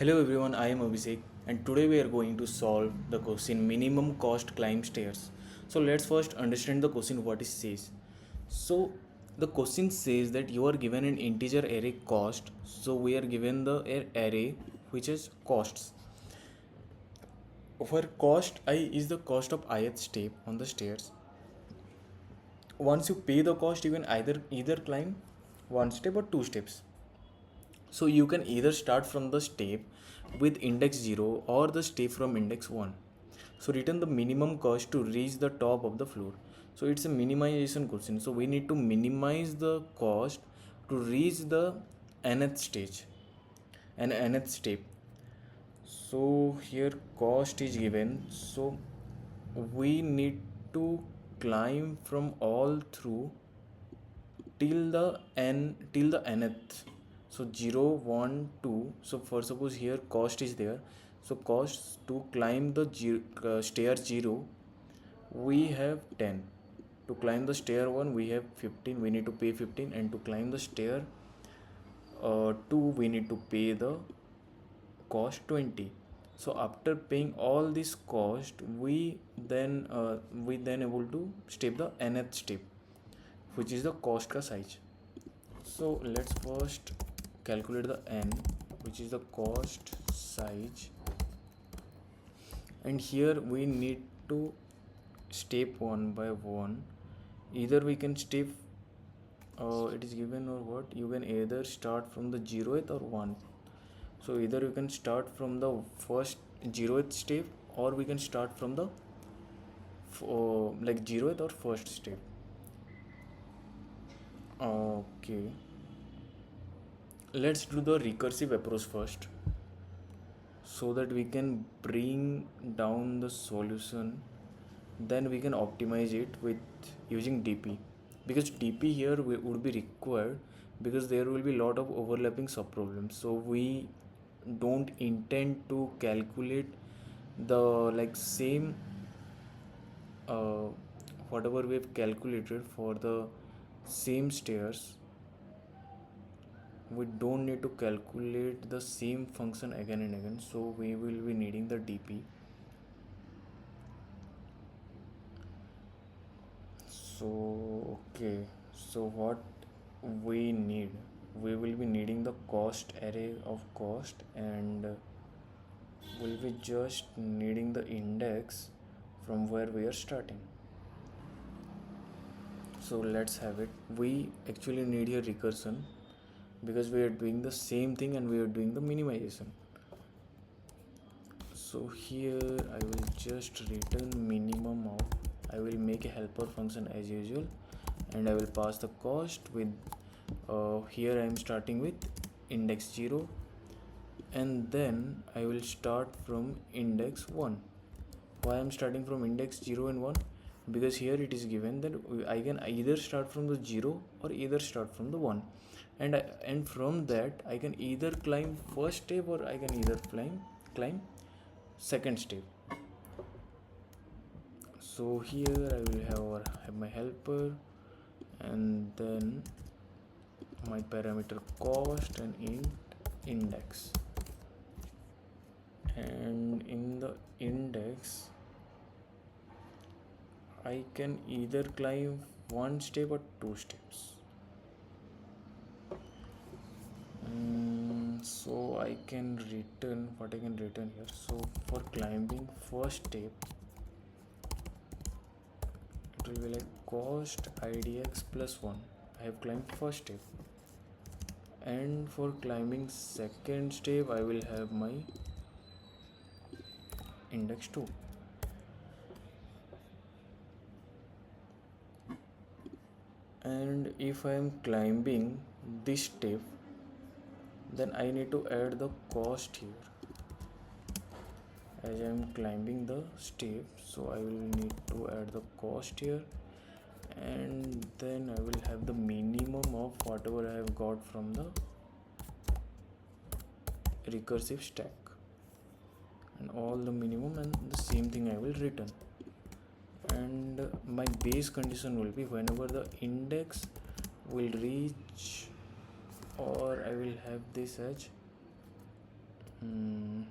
Hello everyone, I am Abhishek and today we are going to solve the question minimum cost climb stairs. So let's first understand the question what it says. So the question says that you are given an integer array cost. So we are given the array which is costs. For cost I is the cost of ith step on the stairs. Once you pay the cost you can either climb one step or two steps. So you can either start from the step with index 0 or the step from index 1. So return the minimum cost to reach the top of the floor. So it's a minimization question. So we need to minimize the cost to reach the nth stage and nth step. So here cost is given. So we need to climb from all through till the nth. So 0 1 2. So for suppose here cost is there, so cost to climb the stair 0 we have 10. To climb the stair 1 we have 15, we need to pay 15, and to climb the stair 2 we need to pay the cost 20. So after paying all this cost we then able to step the nth step, which is the cost ka size. So let's first calculate the n, which is the cost size, and here we need to step one by one. Either we can step it is given or what, you can either start from the 0th or 1. So either you can start from the first 0th step, or we can start from the like 0th or first step. Okay, let's do the recursive approach first so that we can bring down the solution. Then we can optimize it with using dp, because dp here would be required because there will be a lot of overlapping subproblems. So we don't intend to calculate the like same uh, whatever we have calculated for the same stairs. We don't need to calculate the same function again and again, so we will be needing the dp. So okay, so what we need, we will be needing the cost array of cost, and we'll be just needing the index from where we are starting. So let's have it. We actually need here recursion because we are doing the same thing and we are doing the minimization. So here I will just return minimum of, I will make a helper function as usual, and I will pass the cost with here I am starting with index 0, and then I will start from index 1. Why I am starting from index 0 and 1? Because here it is given that I can either start from the 0 or either start from the 1, and from that I can either climb first step or I can either climb second step. So here I will have my helper, and then my parameter cost and index, and in the index I can either climb one step or two steps. So I can return what I can return here. So for climbing first step it will be like cost idx plus 1. I have climbed first step, and for climbing second step I will have my index 2. And if I am climbing this step, then I need to add the cost here as I am climbing the step. So I will need to add the cost here, and then I will have the minimum of whatever I have got from the recursive stack, and all the minimum, and the same thing I will return. And my base condition will be whenever the index will reach, or I will have this as mm,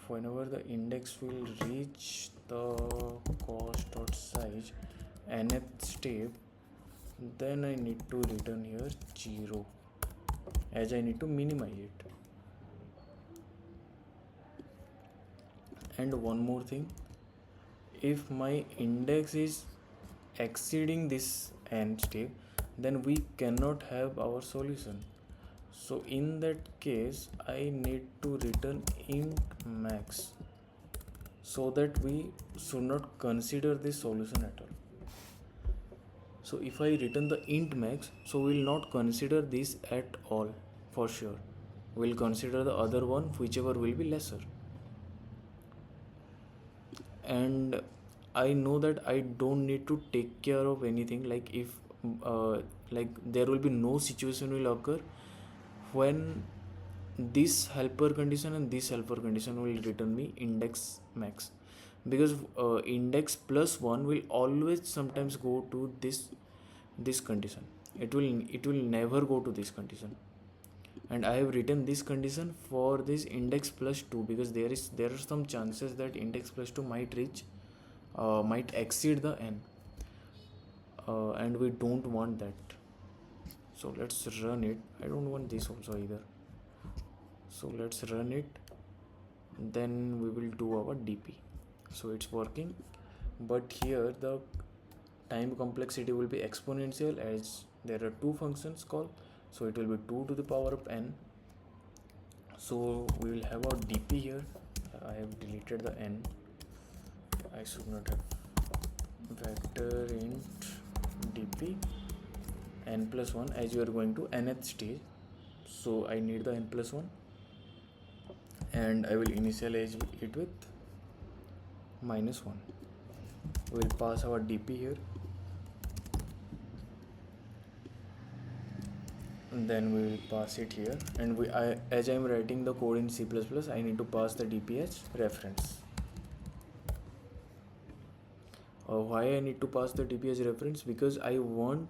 whenever the index will reach the cost dot size nth step, then I need to return here 0, as I need to minimize it. And one more thing, if my index is exceeding this n step, then we cannot have our solution. So in that case I need to return int max, so that we should not consider this solution at all. So if I return the int max, so we will not consider this at all for sure. We will consider the other one, whichever will be lesser. And I know that I don't need to take care of anything, like if like there will be no situation will occur when this helper condition and this helper condition will return me index max, because index plus 1 will always sometimes go to this condition. It will never go to this condition. And I have written this condition for this index plus 2 because there are some chances that index plus 2 might exceed the n, and we don't want that. So let's run it. I don't want this also either, so let's run it. Then we will do our dp. So it's working, but here the time complexity will be exponential as there are two functions called, so it will be 2 to the power of n. So we will have our dp here. I have deleted the n. I should not have vector int dp n plus 1, as you are going to nth stage, so I need the n plus 1, and I will initialize it with -1. We will pass our dp here, and then we will pass it here, and as I am writing the code in C++, I need to pass the dp as reference. Why I need to pass the dp as reference? Because I want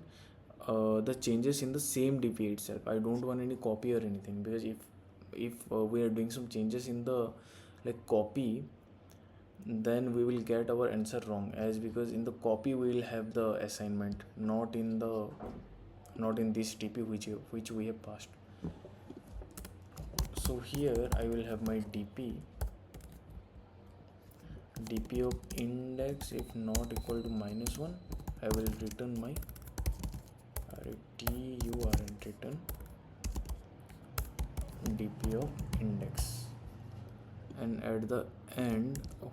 the changes in the same dp itself. I don't want any copy or anything, because if we are doing some changes in the copy, then we will get our answer wrong, as because in the copy we will have the assignment, not in this dp which we have passed. So here I will have my dp of index if not equal to -1. I will return my return dp of index, and at the end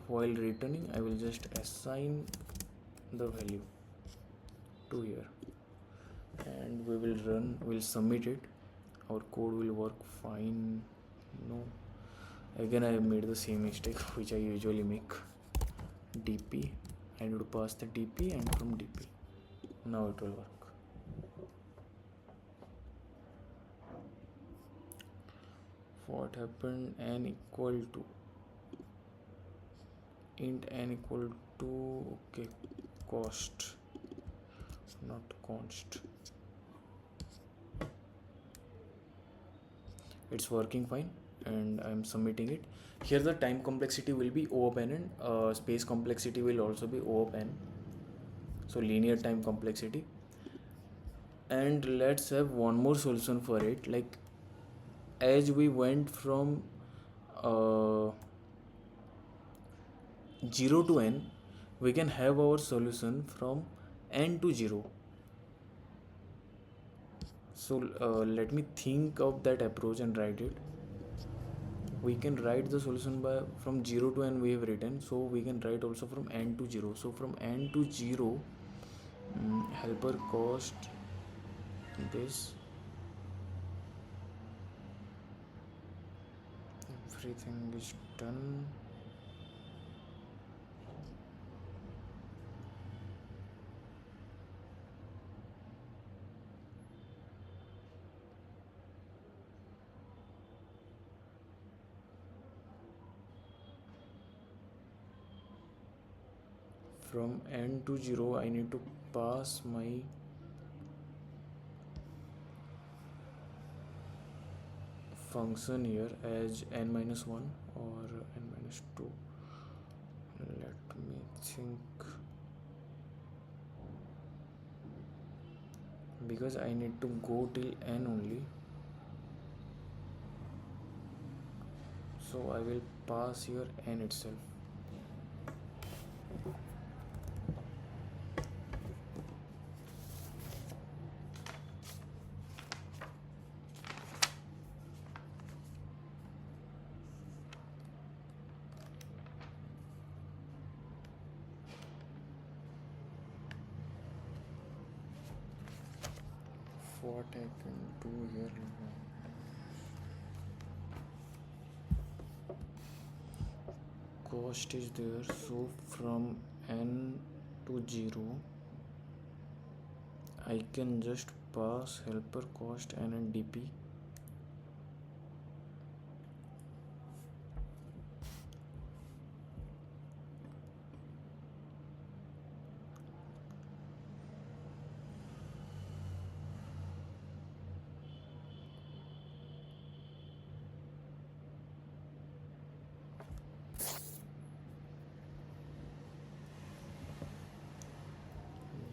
while returning I will just assign the value to here, and we'll submit it. Our code will work fine. No, again I have made the same mistake which I usually make. dp, I need to pass the dp, and from dp now it will work. What happened? N equal to int n equal to okay, cost, not const. It's working fine, and I'm submitting it. Here the time complexity will be O of n, and space complexity will also be O of n, so linear time complexity. And let's have one more solution for it. Like as we went from 0 to n, we can have our solution from n to 0. So let me think of that approach and write it. We can write the solution from 0 to n we have written, so we can write also from n to 0. So from n to 0, helper cost this, everything is done. From n to 0 I need to pass my function here as n minus 1 or n minus 2. Let me think, because I need to go till n only, so I will pass here n itself. What I can do here now, cost is there, so from n to 0 I can just pass helper cost n and dp.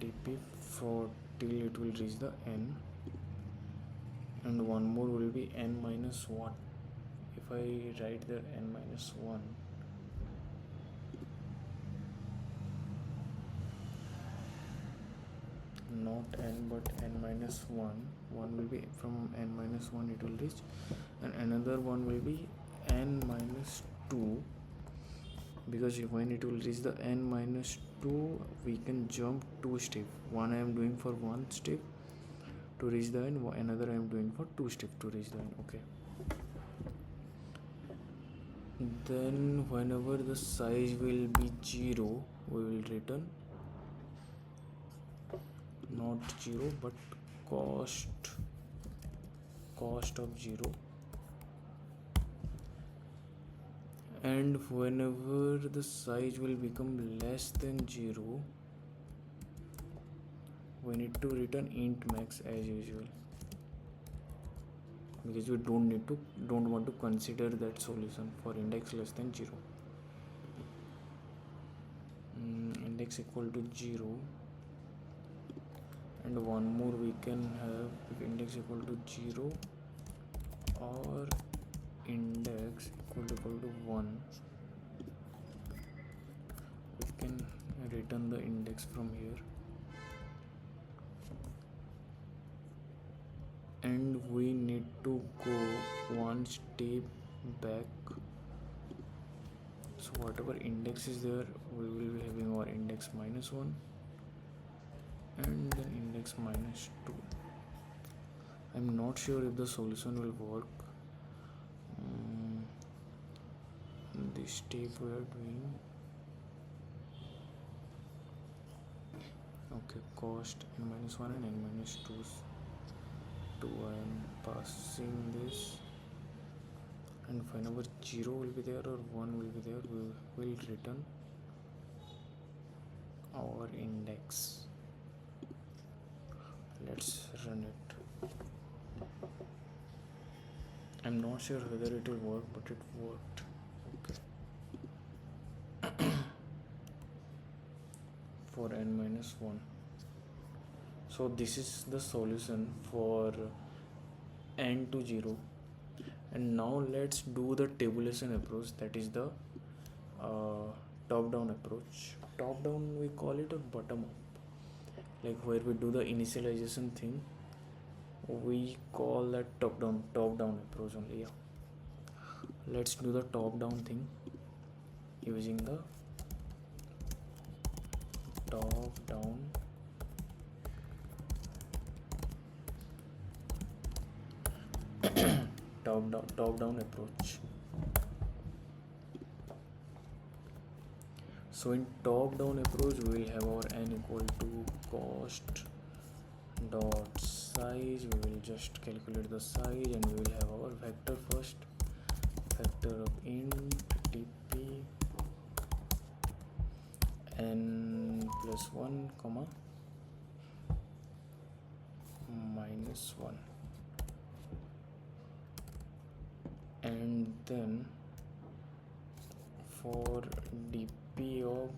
dp for till it will reach the n, and one more will be n minus 1. If I write there n minus 1, not n but n minus 1, one will be from n minus 1 it will reach, and another one will be n minus 2, because when it will reach the n minus 2 we can jump 2 steps. One I am doing for 1 step to reach the n, another I am doing for 2 steps to reach the n. Okay, then whenever the size will be 0 we will return not 0 but cost of 0, and whenever the size will become less than 0 we need to return int max as usual, because we don't want to consider that solution for index less than 0. Index equal to 0, and one more we can have, if index equal to 0 or index equal to 1, we can return the index from here, and we need to go one step back. So whatever index is there, we will be having our index minus 1 and then index minus 2. I'm not sure if the solution will work. This step we are doing. Okay, cost n minus 1 and n minus 2. I am passing this, and whenever 0 will be there or 1 will be there, we will return our index. Let's run it. I'm not sure whether it will work, but it worked. Okay. For n minus 1. So this is the solution for n to 0. And now let's do the tabulation approach, that is the top down approach. Top down we call it, or bottom up, like where we do the initialization thing, we call that top down approach only. Yeah, let's do the top down thing using the top down top down approach. So in top down approach we will have our n equal to cost dot size. We will just calculate the size, and we will have our vector first, vector of int dp n plus 1 comma minus 1. then for dp of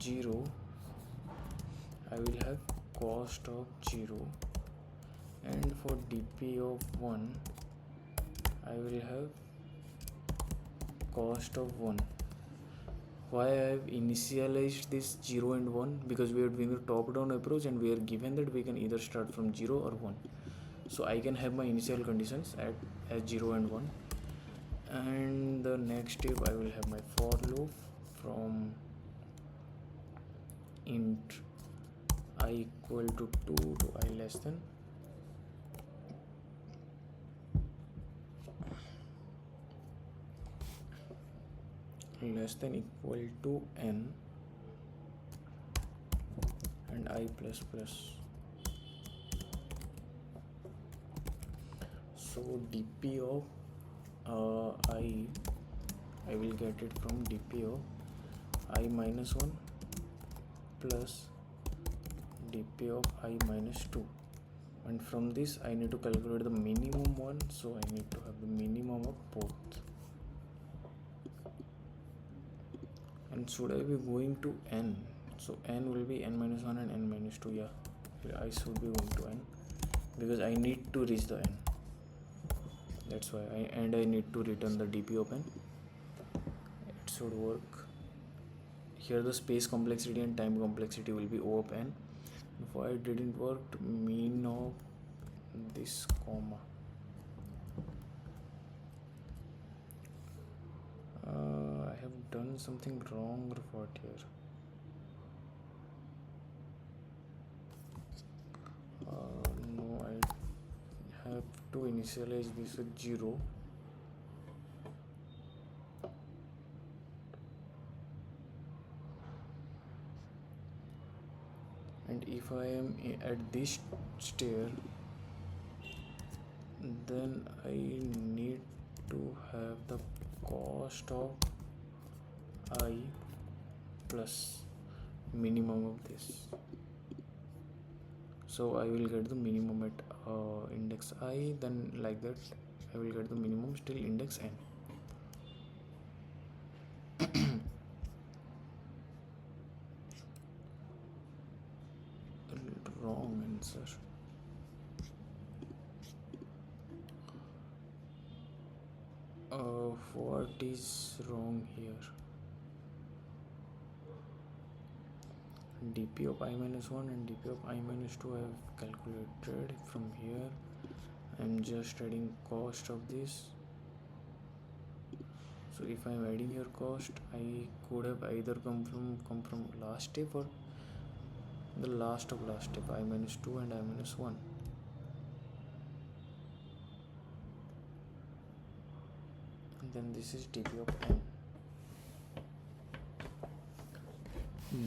0 I will have cost of 0, and for dp of 1 I will have cost of 1. Why I have initialized this 0 and 1? Because we are doing a top down approach and we are given that we can either start from 0 or 1. So I can have my initial conditions as 0 and 1, and the next step I will have my for loop from int I equal to 2 to I less than equal to n and I plus plus. So dp of I will get it from dp of I minus 1 plus dp of I minus 2, and from this I need to calculate the minimum one, so I need to have the minimum of both. And should I be going to n? So n will be n minus 1 and n minus 2. Yeah, I should be going to n because I need to reach the n. That's why I need to return the dp of n. It should work. Here the space complexity and time complexity will be O of n. Why it didn't work? Mean of this comma. I have done something wrong or what here? No, I have to initialize this with 0. And if I am at this stair, then I need to have the cost of I plus minimum of this. So I will get the minimum at index I, then like that I will get the minimum still index n. Wrong answer. What is wrong here? dp of I minus 1 and dp of I minus 2 I have calculated. From here I am just adding cost of this. So if I am adding here cost, I could have either come from last step or the last of last step, I minus 2 and I minus 1. And then this is dp of n.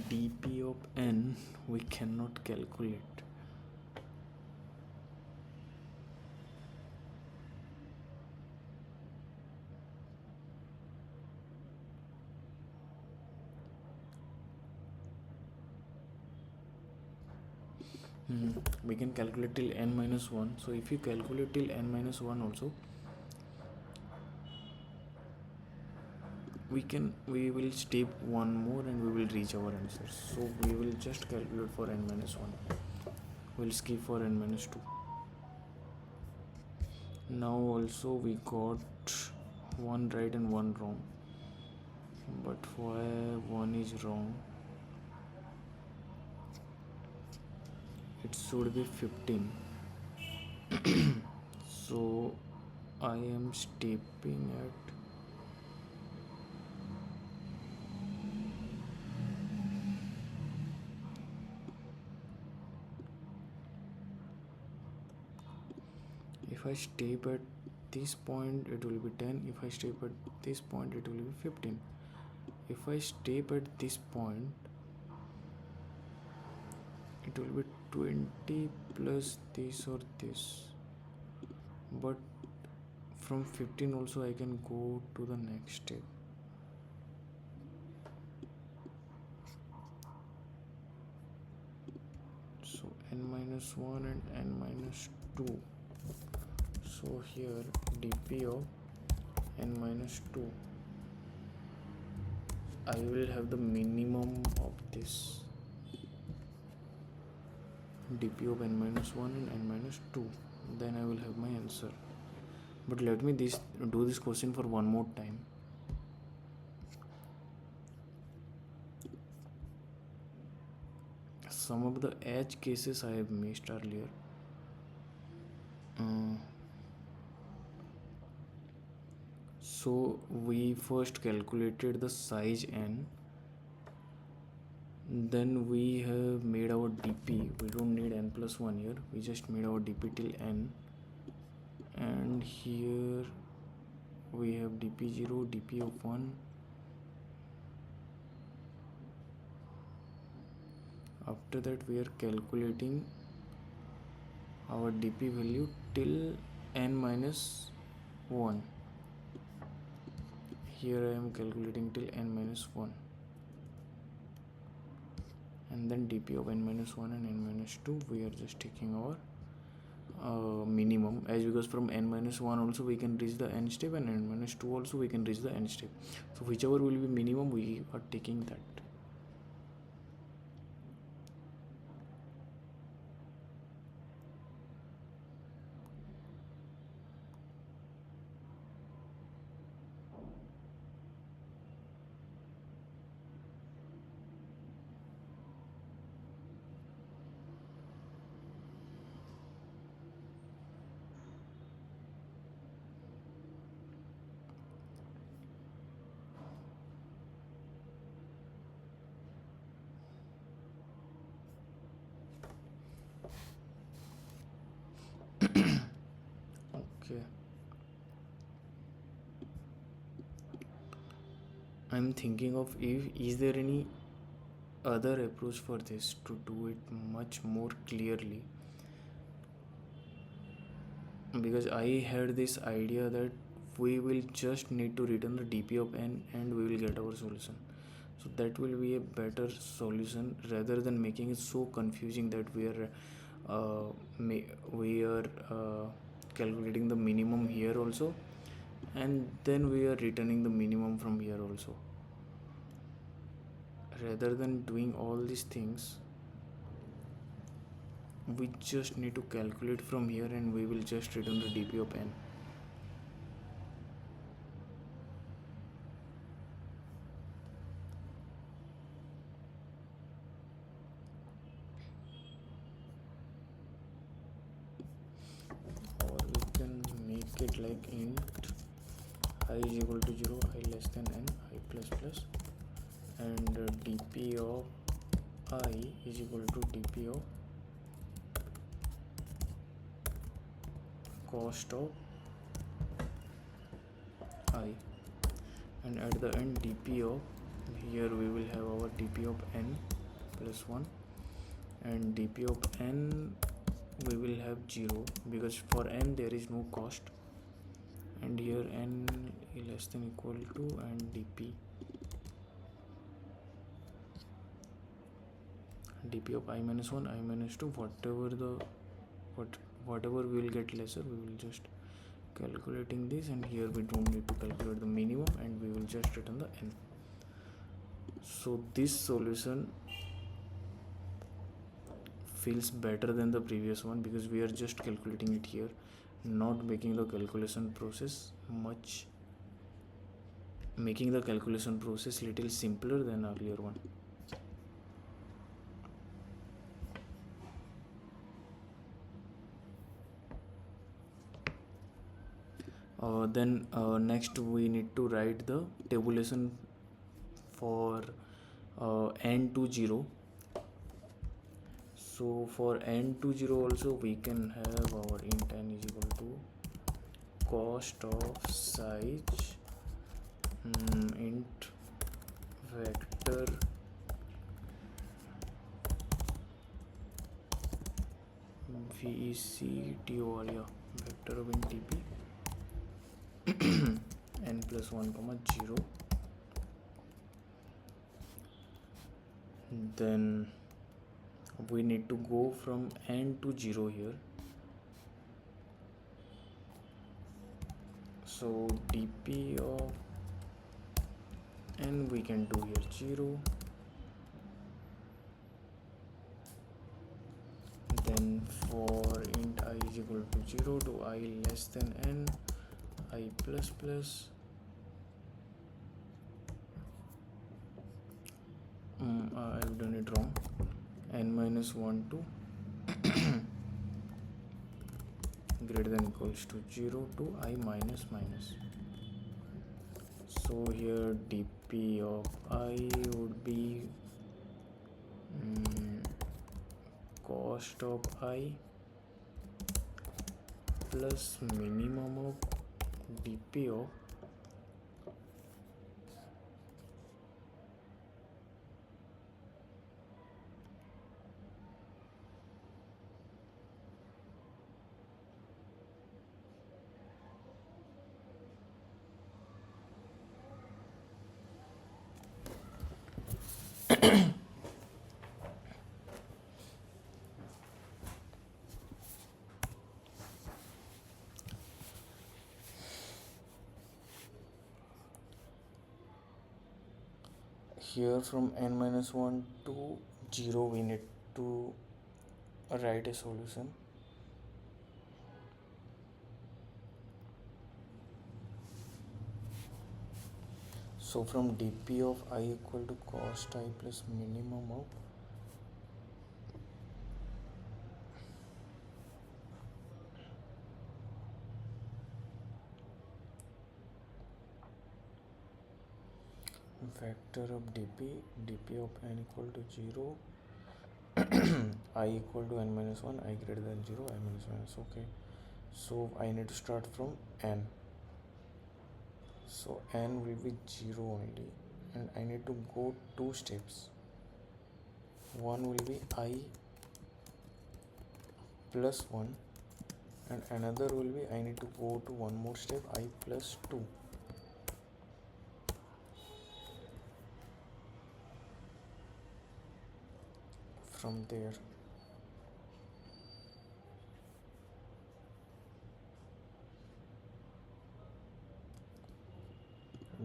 dp of n we cannot calculate. We can calculate till n minus 1. So if you calculate till n minus 1 also, we will step one more and we will reach our answer. So we will just calculate for n minus 1. We'll skip for n minus 2. Now also we got one right and one wrong, but why one is wrong? It should be 15. So I am stepping at if I step at this point it will be 10. If I step at this point it will be 15. If I step at this point it will be 20 plus this or this, but from 15 also I can go to the next step. So n minus 1 and n minus 2. So here dp of n minus 2, I will have the minimum of this dp of n minus 1 and n minus 2. Then I will have my answer. But let me do this question for one more time. Some of the edge cases I have missed earlier. So we first calculated the size n, then we have made our dp. We don't need n plus 1 here, we just made our dp till n, and here we have dp0, dp of 1. After that we are calculating our dp value till n minus 1. Here I am calculating till n minus 1, and then dp of n minus 1 and n minus 2, we are just taking our minimum, as because from n minus 1 also we can reach the n step, and n minus 2 also we can reach the n step. So whichever will be minimum, we are taking that. Okay, I'm thinking of is there any other approach for this to do it much more clearly, because I had this idea that we will just need to return the dp of n and we will get our solution. So that will be a better solution rather than making it so confusing that we are calculating the minimum here also, and then we are returning the minimum from here also. Rather than doing all these things, we just need to calculate from here and we will just return the dp of n. Or we can make it like int I is equal to 0, I less than n, I plus plus, and dp of I is equal to dp of cost of I, and at the end dp of, here we will have our dp of n plus 1, and dp of n we will have 0 because for n there is no cost, and here n is less than equal to, and dp of I minus 1, I minus 2, whatever we will get lesser, we will just calculating this, and here we don't need to calculate the minimum, and we will just return the n. So this solution feels better than the previous one because we are just calculating it here, not making the calculation process little simpler than earlier one. Then next we need to write the tabulation for n to 0. So for n to 0 also we can have our int n is equal to cost of size int vector vector vector of int dp n plus 1 comma 0. Then we need to go from n to 0 here. So dp of n we can do here 0. Then for int I is equal to 0 to I less than n, I plus plus I've done it wrong, n minus 1 to greater than equals to 0 to I minus minus. So here dp of I would be cost of I plus minimum of dp of here from n minus 1 to 0 we need to write a solution. So from dp of I equal to cost I plus minimum of vector of dp of n equal to 0 I equal to n minus 1, I greater than 0, I minus minus. Okay, so I need to start from n. So n will be 0 only, and I need to go 2 steps. One will be I plus 1, and another will be I need to go to one more step, I plus 2. From there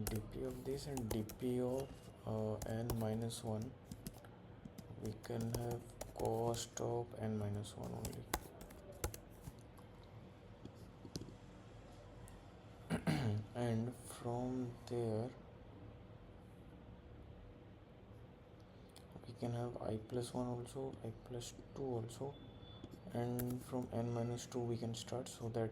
dp of this and dp of n minus 1, we can have cost of n minus 1 only. And from there we can have I plus 1 also, I plus 2 also, and from n minus 2 we can start, so that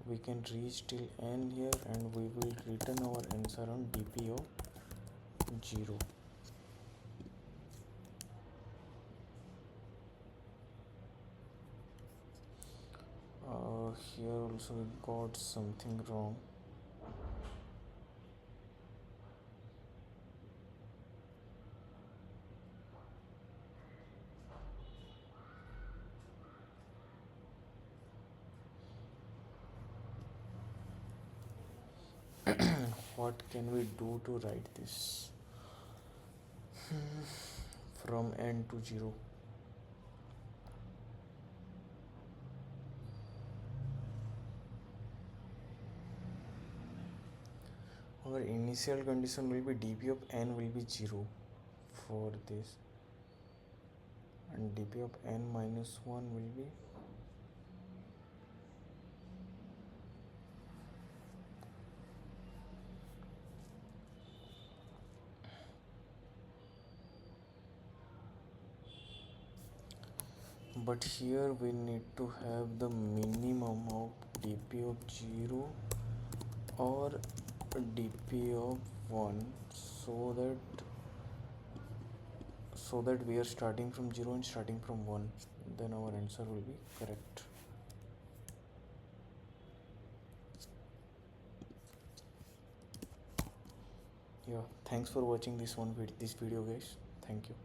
we can reach till n here, and we will return our answer on dp of 0. Here also we got something wrong. What can we do to write this? From n to 0. Our initial condition will be dp of n will be 0 for this, and dp of n minus 1 will be but here we need to have the minimum of dp of 0 or dp of 1, so that we are starting from 0 and starting from 1, then our answer will be correct. Yeah, thanks for watching this video guys. Thank you.